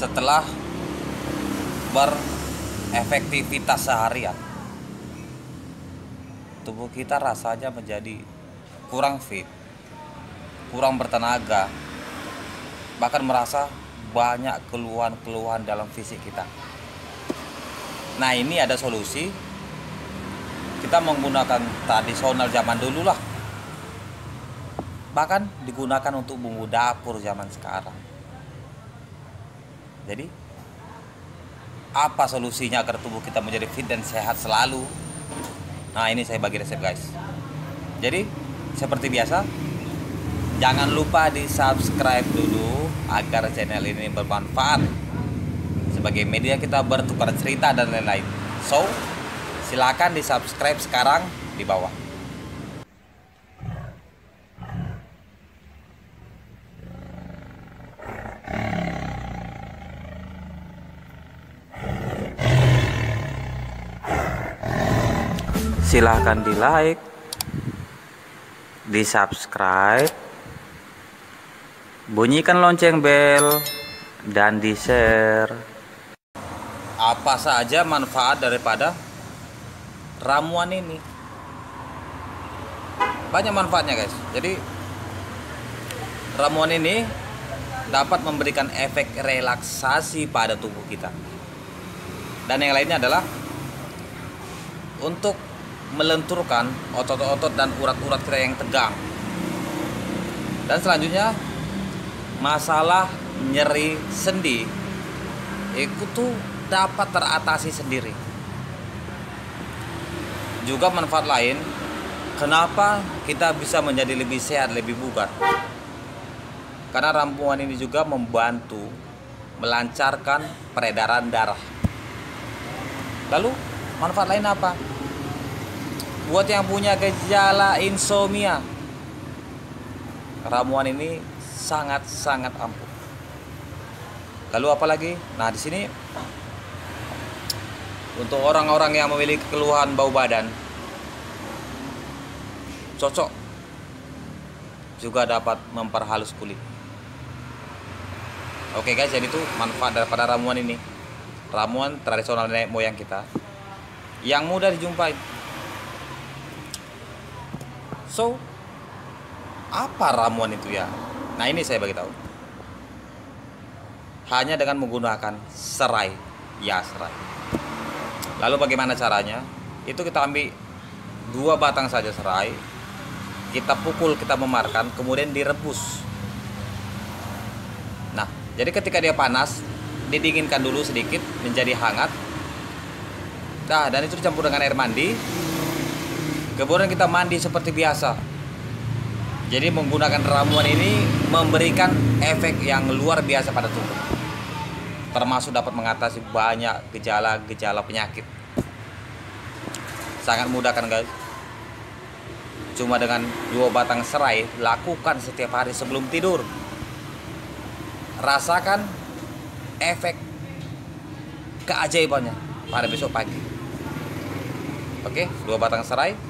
setelah berefektivitas seharian, tubuh kita rasanya menjadi kurang fit, kurang bertenaga, bahkan merasa banyak keluhan-keluhan dalam fisik kita. Nah, ini ada solusi. Kita menggunakan tradisional zaman dulu lah, bahkan digunakan untuk bumbu dapur zaman sekarang. Jadi apa solusinya agar tubuh kita menjadi fit dan sehat selalu? Nah, ini saya bagi resep, guys. Jadi seperti biasa, jangan lupa di subscribe dulu agar channel ini bermanfaat sebagai media kita bertukar cerita dan lain-lain. So, silakan di subscribe sekarang di bawah. Silahkan di like, di subscribe, bunyikan lonceng bel, dan di share. Apa saja manfaat daripada ramuan ini? Banyak manfaatnya, guys. Jadi ramuan ini dapat memberikan efek relaksasi pada tubuh kita. Dan yang lainnya adalah untuk melenturkan otot-otot dan urat-urat kita yang tegang. Dan selanjutnya, masalah nyeri sendi itu tuh dapat teratasi sendiri. Juga manfaat lain, kenapa kita bisa menjadi lebih sehat, lebih bugar? Karena ramuan ini juga membantu melancarkan peredaran darah. Lalu manfaat lain apa? Buat yang punya gejala insomnia, ramuan ini sangat-sangat ampuh. Lalu apa lagi? Nah, di sini untuk orang-orang yang memiliki keluhan bau badan, cocok. Juga dapat memperhalus kulit. Oke, guys, jadi itu manfaat daripada ramuan ini. Ramuan tradisional nenek moyang kita yang mudah dijumpai. So, apa ramuan itu ya? Nah, ini saya bagi tahu. Hanya dengan menggunakan serai. Ya, serai. Lalu bagaimana caranya? Itu kita ambil 2 batang saja serai. Kita pukul, kita memarkan, kemudian direbus. Nah, jadi ketika dia panas, didinginkan dulu sedikit menjadi hangat. Nah, dan itu dicampur dengan air mandi. Kemudian kita mandi seperti biasa. Jadi menggunakan ramuan ini memberikan efek yang luar biasa pada tubuh. Termasuk dapat mengatasi banyak gejala-gejala penyakit. Sangat mudah kan, guys? Cuma dengan 2 batang serai, lakukan setiap hari sebelum tidur. Rasakan efek keajaibannya pada besok pagi. Oke, 2 batang serai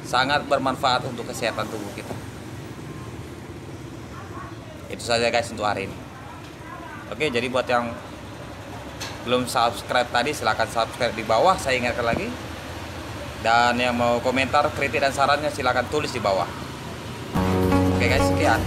sangat bermanfaat untuk kesehatan tubuh kita. Itu saja, guys, untuk hari ini. Oke, jadi buat yang belum subscribe tadi, silahkan subscribe di bawah, saya ingatkan lagi. Dan yang mau komentar, kritik, dan sarannya silahkan tulis di bawah. Oke, guys, sekian.